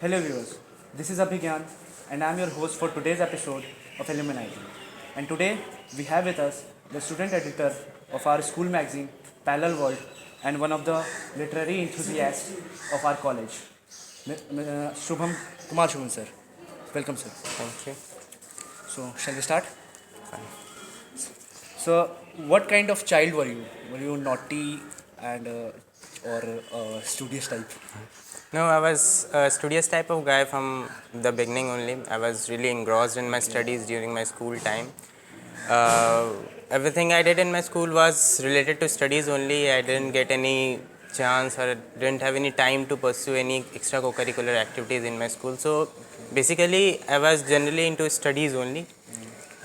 Hello viewers, this is Abhigyan and I am your host for today's episode of illumaNITi. And today we have with us the student editor of our school magazine Parallel World and one of the literary enthusiasts of our college, Shubham Kumar Shubham sir. Welcome sir. Thank you. So shall we start? So what kind of child were you? Were you naughty and or studious type? No, I was a studious type of guy from the beginning only. I was really engrossed in my studies during my school time. Uh, Everything I did in my school was related to studies only. I didn't get any chance or didn't have any time to pursue any extracurricular activities in my school. So basically, I was generally into studies only.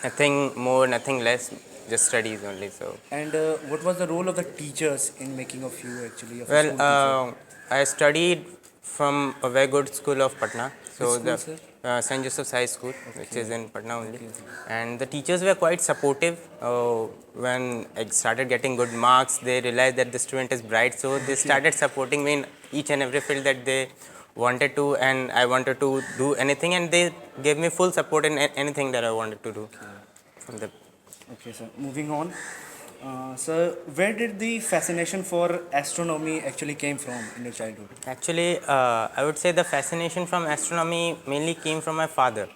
Nothing more, nothing less, just studies only. So And what was the role of the teachers in making of you actually of a well, school teacher? I studied from a very good school of Patna. Which So school, the sir? St. Joseph's High School, which is in Patna only, Okay, okay. and the teachers were quite supportive. When I started getting good marks, they realized that the student is bright, so they started supporting me in each and every field that they wanted to, and I wanted to do anything, and they gave me full support in anything that I wanted to do. From the Okay, sir. Moving on. Sir, where did the fascination for astronomy actually came from in your childhood? Actually, I would say the fascination from astronomy mainly came from my father.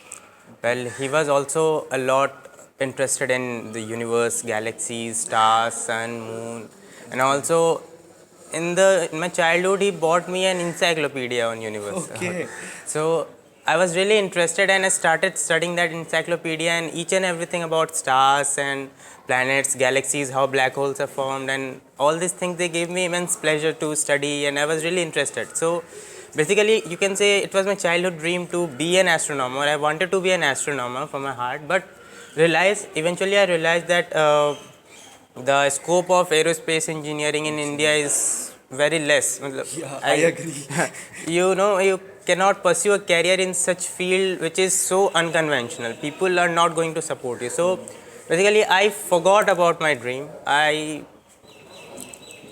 Well, he was also a lot interested in the universe, galaxies, stars, sun, moon, and also in my childhood he bought me an encyclopedia on universe. Okay. So I was really interested and I started studying that encyclopedia and each and everything about stars and planets, galaxies, how black holes are formed, and all these things they gave me immense pleasure to study, and I was really interested. So basically you can say it was my childhood dream to be an astronomer. I wanted to be an astronomer from my heart, but eventually I realized that the scope of aerospace engineering in India is very less. Yeah, I agree. You cannot pursue a career in such field which is so unconventional. People are not going to support you. So basically, I forgot about my dream. I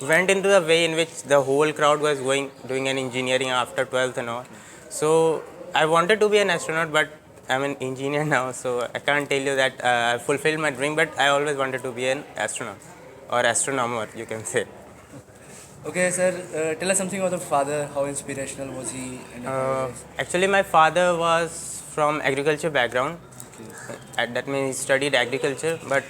went into the way in which the whole crowd was doing an engineering after 12th and all. So I wanted to be an astronaut, but I'm an engineer now, so I can't tell you that I fulfilled my dream. But I always wanted to be an astronaut or astronomer, you can say. Okay, sir. Tell us something about the father. How inspirational was he in your life? Actually, my father was from agriculture background. That means he studied agriculture, but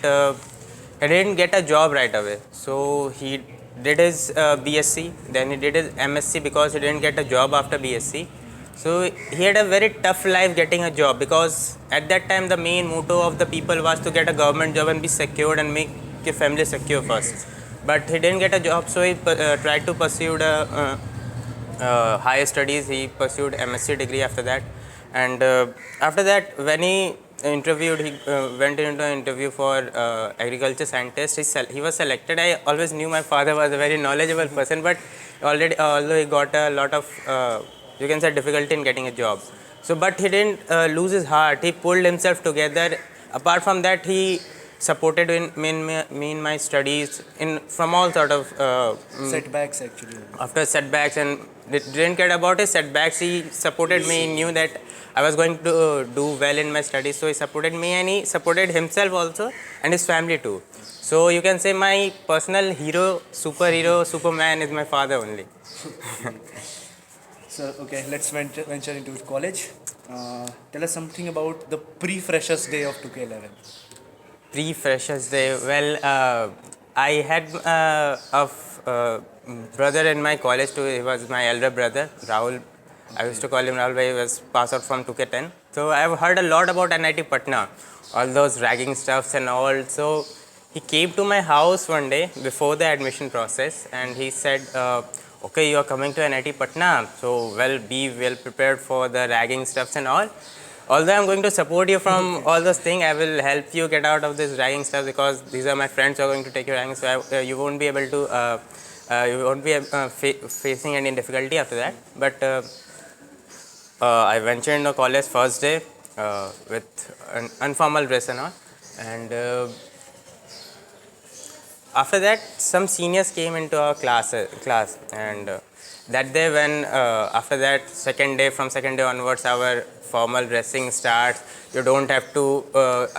he didn't get a job right away. So he did his BSc, then he did his MSc because he didn't get a job after BSc. So he had a very tough life getting a job because at that time the main motto of the people was to get a government job and be secured and make your family secure first. But he didn't get a job, so he tried to pursue the higher studies. He pursued MSc degree after that, and after that, when he went into an interview for agriculture scientist. He was selected. I always knew my father was a very knowledgeable person, but already although he got a lot of you can say difficulty in getting a job. So, but he didn't lose his heart. He pulled himself together. Apart from that, he supported me in my studies in from all sort of Setbacks actually. after setbacks, and didn't care about his setbacks. He supported me. He knew that I was going to do well in my studies, so he supported me and he supported himself also and his family too. So you can say my personal hero, superhero, Superman is my father only. So okay, let's venture into college. Tell us something about the pre-freshers day of 2K11. Pre-freshers day. Well, I had brother in my college too. He was my elder brother, Rahul. I used to call him Rahul, but he was passed out from 2K10. So I've heard a lot about NIT Patna, all those ragging stuffs and all. So he came to my house one day before the admission process, and he said, "Okay, you are coming to NIT Patna, so well, be well prepared for the ragging stuffs and all. Although I'm going to support you from all those things, I will help you get out of this ragging stuff because these are my friends who are going to take your ragging. So you won't be able to, you won't be facing any difficulty after that." But I ventured into college first day with an informal dress and all, and after that some seniors came into our class and that day when after that second day, from second day onwards, our formal dressing starts. You don't have to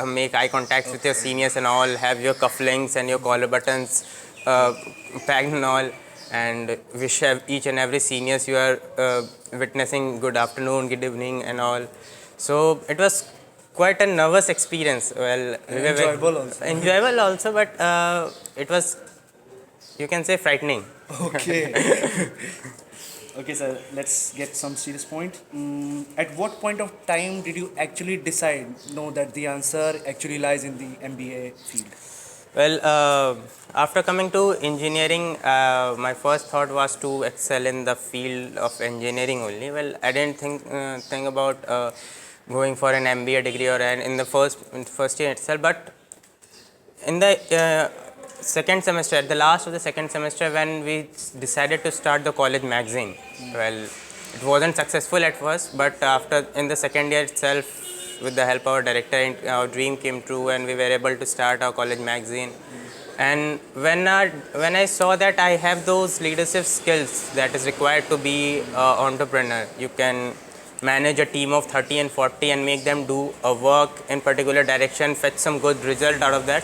make eye contact with your seniors and all, have your cufflinks and your collar buttons packed and all, and wish each and every seniors you are witnessing good afternoon, good evening and all. So it was quite a nervous experience. Well, we were Enjoyable also. enjoyable also, but it was, you can say, frightening. Okay. Okay, sir. Let's get some serious point. At what point of time did you actually decide, no, that the answer actually lies in the MBA field? Well, after coming to engineering, my first thought was to excel in the field of engineering only. Well, I didn't think about going for an MBA degree or in the first year itself. But in the second semester, at the last of the second semester, when we decided to start the college magazine, well, it wasn't successful at first, but after in the second year itself, with the help of our director, our dream came true, and we were able to start our college magazine. And when I saw that I have those leadership skills that is required to be an entrepreneur, you can manage a team of 30 and 40 and make them do a work in particular direction, fetch some good result out of that.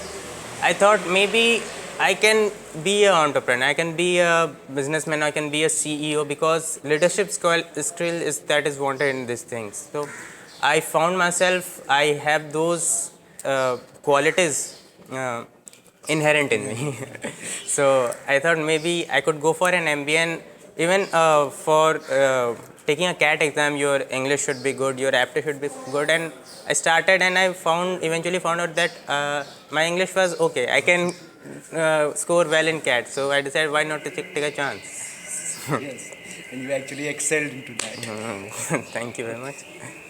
I thought maybe I can be an entrepreneur, I can be a businessman, I can be a CEO, because leadership skill is that is wanted in these things. So I found myself, I have those qualities inherent in me. So I thought maybe I could go for an MBA, and even for taking a CAT exam, your English should be good, your aptitude should be good. And I started, and I eventually found out that my English was okay. I can score well in CAT. So I decided why not to take a chance. Yes, and you actually excelled into that. Thank you very much.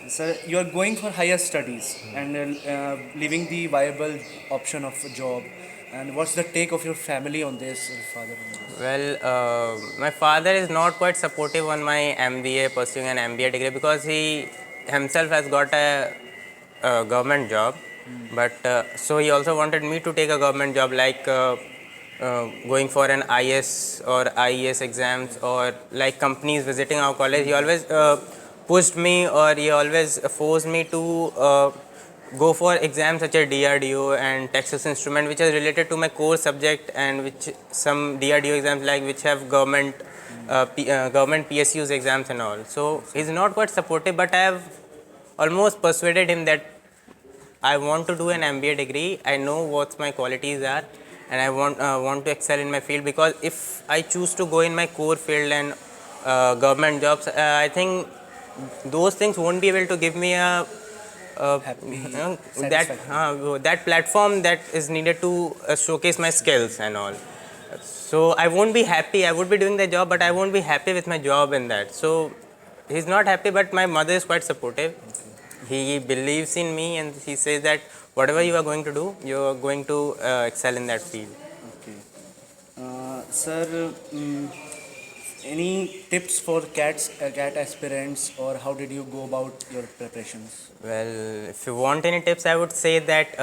Sir, you are going for higher studies and leaving the viable option of a job. And what's the take of your family on this, your father on this? Well, my father is not quite supportive on my MBA, pursuing an MBA degree, because he himself has got a government job. But so he also wanted me to take a government job, like going for an IS or IES exams, or like companies visiting our college. He always pushed me, or he always forced me to go for exams such as DRDO and Texas Instrument, which is related to my core subject, and which some DRDO exams like which have government PSUs exams and all. So he's not quite supportive, but I have almost persuaded him that I want to do an MBA degree. I know what my qualities are, and I want to excel in my field, because if I choose to go in my core field and government jobs, I think those things won't be able to give me a that platform that is needed to showcase my skills and all. So I won't be happy. I would be doing the job, but I won't be happy with my job in that. So he's not happy, but my mother is quite supportive. He believes in me, and he says that whatever you are going to do, you are going to excel in that field. Okay. Sir, any tips for CAT aspirants, or how did you go about your preparations? Well, if you want any tips, I would say that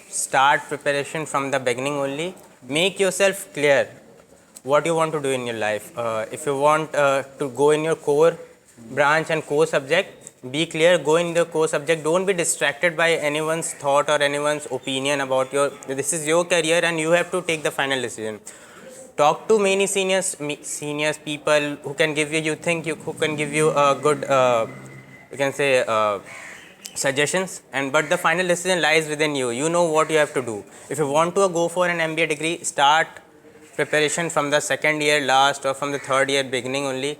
start preparation from the beginning only. Make yourself clear what you want to do in your life. If you want to go in your core branch and core subject, be clear, go in the core subject. Don't be distracted by anyone's thought or anyone's opinion about this is your career, and you have to take the final decision. Talk to many seniors people who can give who can give you a good, you can say, suggestions, but the final decision lies within you. You know what you have to do. If you want to go for an MBA degree, start preparation from the second year last, or from the third year beginning only.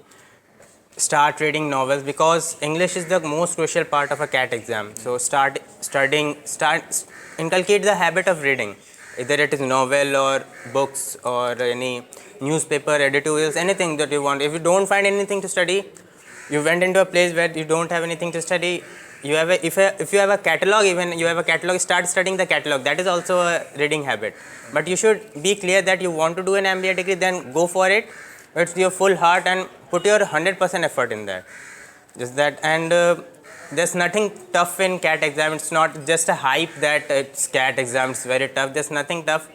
Start reading novels, because English is the most crucial part of a CAT exam. So inculcate the habit of reading, either it is novel or books or any newspaper, editorials, anything that you want. If you don't find anything to study, you went into a place where you don't have anything to study, if you have a catalog, even you have a catalog, start studying the catalog. That is also a reading habit. But you should be clear that you want to do an MBA degree, then go for it with your full heart and put your 100% effort in that. Just that. And there's nothing tough in CAT exam. It's not just a hype that it's CAT exam, it's very tough. There's nothing tough.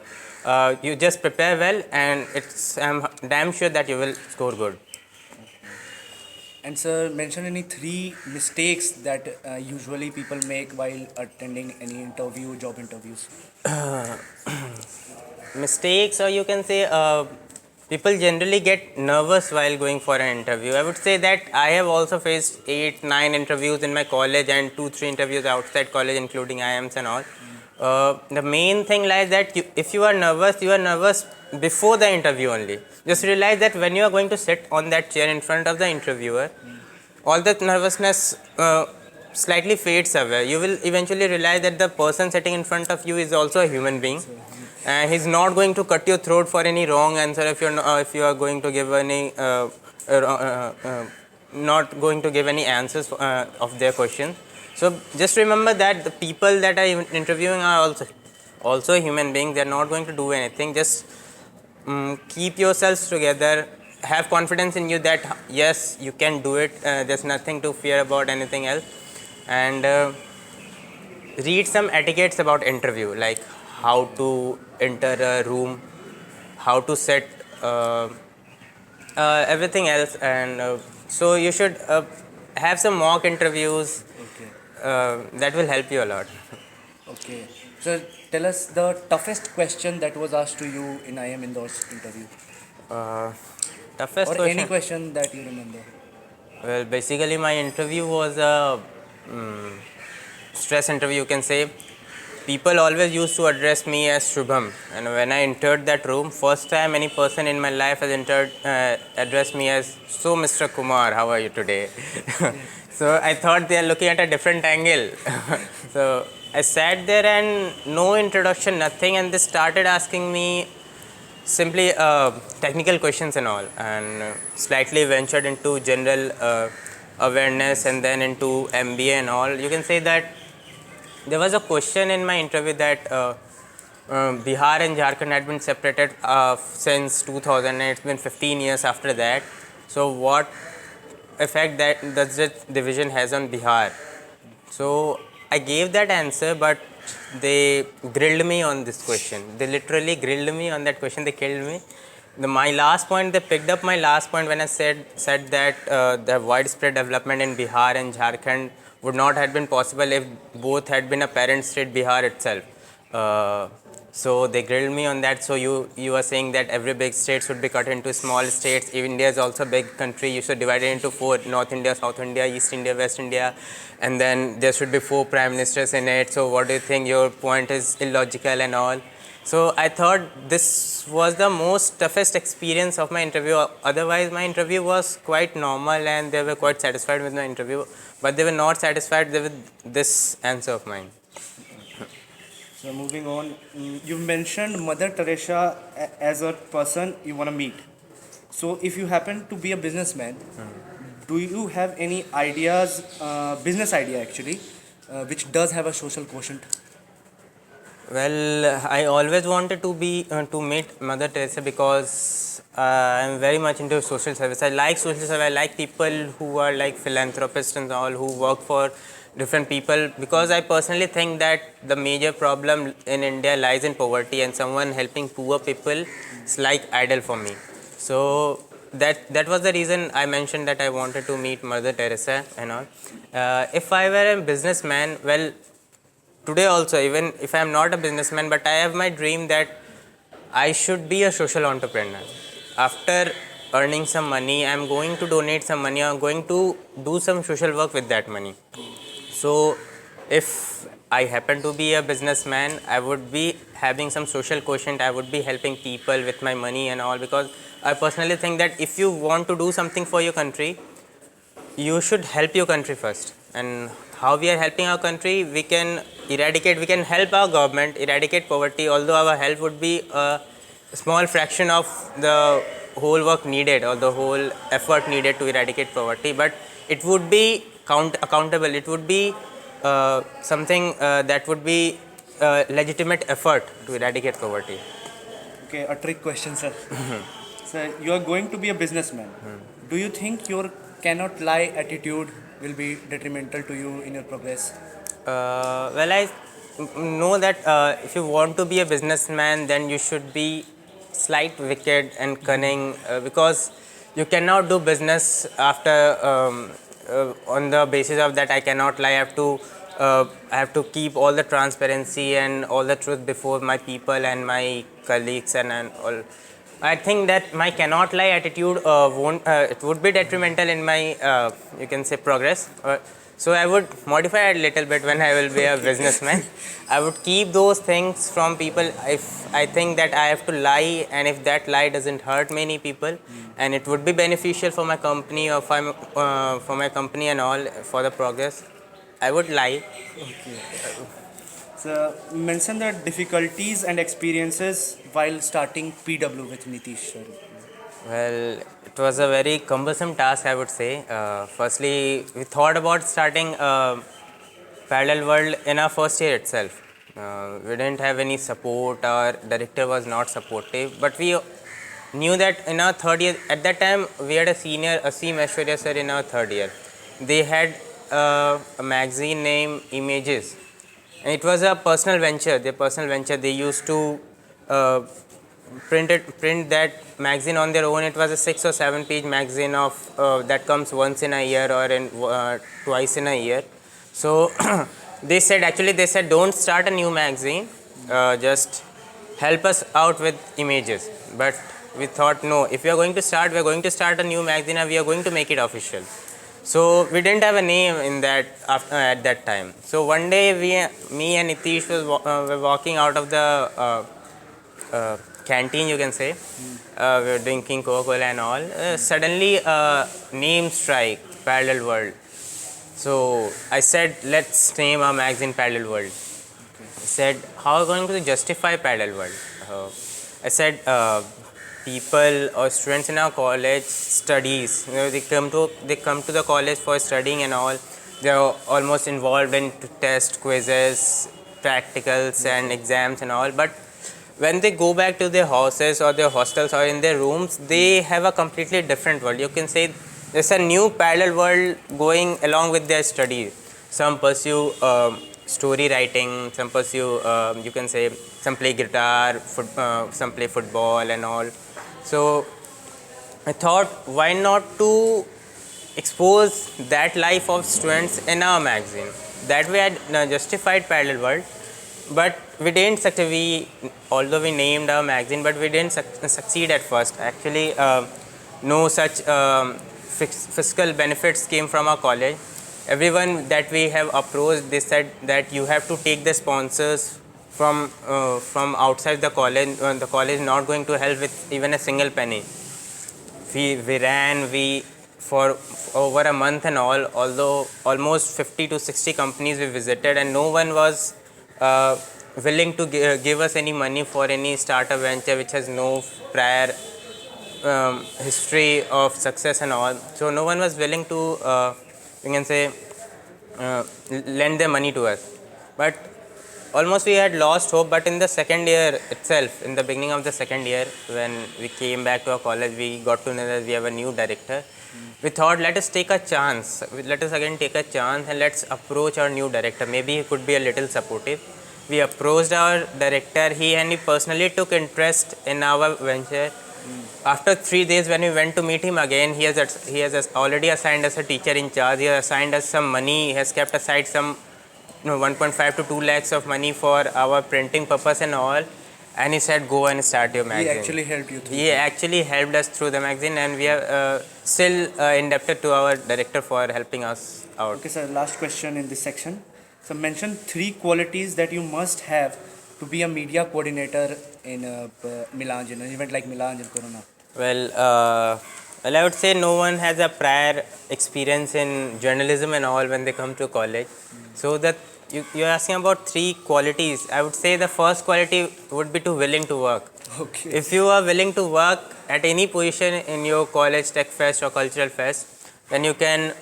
You just prepare well, and I'm damn sure that you will score good. And sir, mention any three mistakes that usually people make while attending any interview, job interviews. Mistakes, or you can say people generally get nervous while going for an interview. I would say that I have also faced 8 9 interviews in my college and 2 3 interviews outside college, including IIMs and all. The main thing lies that if you are nervous before the interview only. Just realize that when you are going to sit on that chair in front of the interviewer, all that nervousness slightly fades away. You will eventually realize that the person sitting in front of you is also a human being, and he's not going to cut your throat for any wrong answer if you are going to give any not going to give any answers of their question. So just remember that the people that are interviewing are also human beings. They are not going to do anything. Just keep yourselves together, have confidence in you that yes, you can do it. There's nothing to fear about anything else, and read some etiquettes about interview, like how to enter a room, how to set everything else, and so you should have some mock interviews. Okay. That will help you a lot. Okay. So tell us the toughest question that was asked to you in IM Indoors interview, uh, Toughest or any question. question that you remember. Well, basically my interview was a stress interview, you can say. People always used to address me as Shubham, and when I entered that room, first time any person in my life has addressed me as, so Mr. Kumar, how are you today? So I thought they are looking at a different angle. So I sat there and no introduction, nothing, and they started asking me simply technical questions and all, and slightly ventured into general awareness and then into MBA and all. You can say that there was a question in my interview that Bihar and Jharkhand had been separated since 2000, and it's been 15 years after that. So, what effect that does this division has on Bihar? So, I gave that answer, but they grilled me on this question. They literally grilled me on that question. They killed me. My last point, they picked up my last point when I said that the widespread development in Bihar and Jharkhand would not have been possible if both had been a parent state, Bihar itself. Uh, so they grilled me on that. So you are saying that every big state should be cut into small states. If India is also a big country, you should divide it into four: North India, South India, East India, West India, and then there should be 4 prime ministers in it. So what do you think? Your point is illogical and all. So I thought this was the most toughest experience of my interview. Otherwise, my interview was quite normal and they were quite satisfied with my interview. But they were not satisfied with this answer of mine. So moving on, you mentioned Mother Teresa as a person you want to meet. So if you happen to be a businessman, do you have any ideas, business idea actually, which does have a social quotient? Well, I always wanted to meet Mother Teresa because I'm very much into social service. I like social service. I like people who are like philanthropists and all, who work for different people, because I personally think that the major problem in India lies in poverty, and someone helping poor people is like idol for me. So that was the reason I mentioned that I wanted to meet Mother Teresa and all. If I were a businessman, well, today also, even if I am not a businessman, but I have my dream that I should be a social entrepreneur. After earning some money, I am going to donate some money. I am going to do some social work with that money. So if I happen to be a businessman, I would be having some social quotient. I would be helping people with my money and all, because I personally think that if you want to do something for your country, you should help your country first. And how we are helping our country, we can help our government eradicate poverty, although our help would be a small fraction of the whole work needed or the whole effort needed to eradicate poverty, but it would be accountable. It would be something that would be legitimate effort to eradicate poverty. Okay, a trick question, sir. So you are going to be a businessman. Do you think your cannot lie attitude will be detrimental to you in your progress? Well, I know that if you want to be a businessman, then you should be slight, wicked, and cunning, because you cannot do business after on the basis of that I cannot lie. I have to keep all the transparency and all the truth before my people and my colleagues and all. I think that my cannot lie attitude won't it would be detrimental in my you can say progress. So I would modify it a little bit when I will be a businessman. I would keep those things from people if I think that I have to lie, and if that lie doesn't hurt many people, and it would be beneficial for my company or for my company and all for the progress, I would lie. So mention the difficulties and experiences while starting PW with Nitish sir. Well, it was a very cumbersome task, I would say. Firstly, we thought about starting parallel world in our first year itself. We didn't have any support. Our director was not supportive, but we knew that in our third year. At that time, we had a senior, Asim Aishwarya sir, in our third year. They had a magazine named Images, and it was a personal venture. Their personal venture. They used to uh, print that magazine on their own. It was a 6 or 7 page magazine of that comes once in a year or in twice in a year. So they said don't start a new magazine, just help us out with images. But we thought, no, if we are going to start, we are going to start a new magazine and we are going to make it official. So we didn't have a name in that at that time. So one day me and Nitish were walking out of the canteen, you can say. We were drinking Coca-Cola and all. Suddenly, name strike, Parallel World. So I said, let's name our magazine Parallel World. I said, how are we going to justify Parallel World? I said, people or students in our college studies. They come to the college for studying and all. They are almost involved in test, quizzes, practicals, and exams and all. But when they go back to their houses or their hostels or in their rooms, they have a completely different world. You can say there's a new parallel world going along with their studies. Some pursue story writing, some pursue, you can say, some play guitar, some play football and all. So I thought, why not to expose that life of students in our magazine? That way I justified parallel world. But we didn't succeed. Although we named our magazine, but we didn't succeed at first. Actually, no such fiscal benefits came from our college. Everyone that we have approached, they said that you have to take the sponsors from outside the college. The college is not going to help with even a single penny. We ran for over a month and all. Although almost 50 to 60 companies we visited, and no one was willing to give us any money for any startup venture which has no prior history of success and all. So no one was willing to, you can say, lend their money to us. But almost we had lost hope. But in the second year itself, in the beginning of the second year, when we came back to our college, we got to know that we have a new director. We thought, let us take a chance. Let us again take a chance and let's approach our new director. Maybe he could be a little supportive. We approached our director. He personally took interest in our venture. After 3 days, when we went to meet him again, he has already assigned us a teacher in charge. He has assigned us some money. He has kept aside some 1.5 to 2 lakhs of money for our printing purpose and all. And he said, go and start your magazine. He actually helped you through. He actually helped us through the magazine, and we are still indebted to our director for helping us out. Okay, sir. Last question in this section. So mention 3 qualities that you must have to be a media coordinator in Milan, an event like Milan and Corona. Well, I would say no one has a prior experience in journalism and all when they come to college. So that you're asking about 3 qualities. I would say the first quality would be to willing to work. Okay. If you are willing to work at any position in your college tech fest or cultural fest, then you can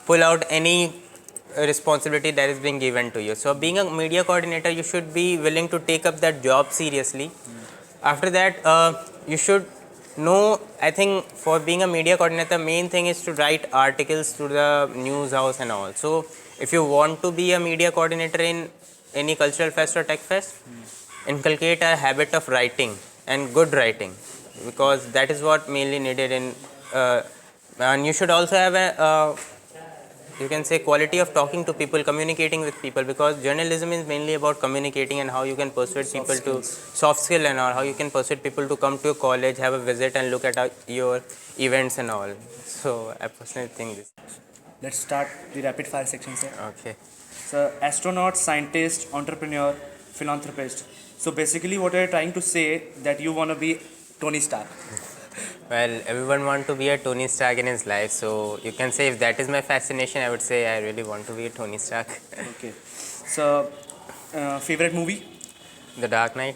pull out any responsibility that is being given to you. So being a media coordinator, you should be willing to take up that job seriously. After that, you should know, I think for being a media coordinator, main thing is to write articles to the news house and all. So if you want to be a media coordinator in any cultural fest or tech fest, inculcate a habit of writing and good writing, because that is what mainly needed in and you should also have a you can say quality of talking to people, communicating with people, because journalism is mainly about communicating and how you can persuade Soft people to skills. soft skill and all, how you can persuade people to come to your college, have a visit and look at your events and all. So I personally think this. Let's start the rapid fire section, sir. Okay. So, astronaut, scientist, entrepreneur, philanthropist. So, basically, what you're trying to say that you want to be Tony Stark. Well, everyone want to be a Tony Stark in his life, so you can say if that is my fascination, I would say I really want to be a Tony Stark. Okay. So, favorite movie? The Dark Knight?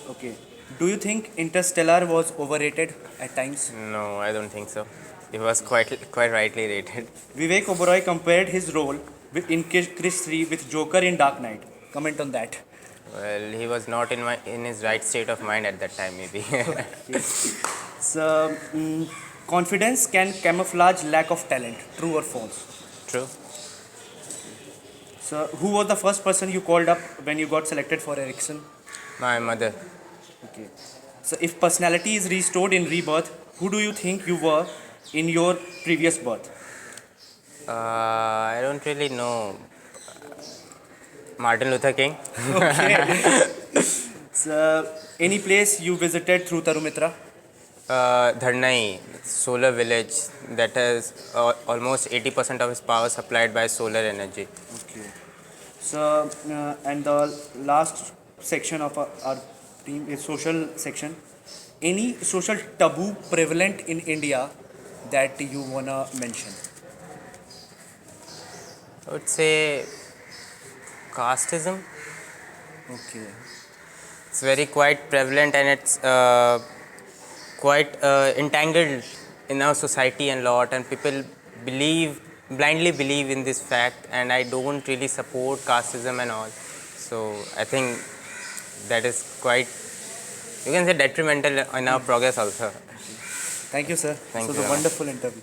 Okay. Do you think Interstellar was overrated at times? No, I don't think so. It was quite rightly rated. Vivek Oberoi compared his role in Chris 3 with Joker in Dark Knight. Comment on that. Well, he was not in his right state of mind at that time, maybe. So, confidence can camouflage lack of talent. True or false? True. So, who was the first person you called up when you got selected for Ericsson? My mother. Okay. So, if personality is restored in rebirth, who do you think you were in your previous birth? I don't really know. Martin Luther King. Okay. So, any place you visited through Tarumitra? Dharnai, solar village that has almost 80% of its power supplied by solar energy. Okay. So, and the last section of our team is social section. Any social taboo prevalent in India that you wanna mention? I would say casteism. Okay. It's very quite prevalent and it's quite entangled in our society and lot, and people blindly believe in this fact, and I don't really support casteism and all. So I think that is quite, you can say, detrimental in our progress also. Thank you, sir. Thank This was you a very much. wonderful interview.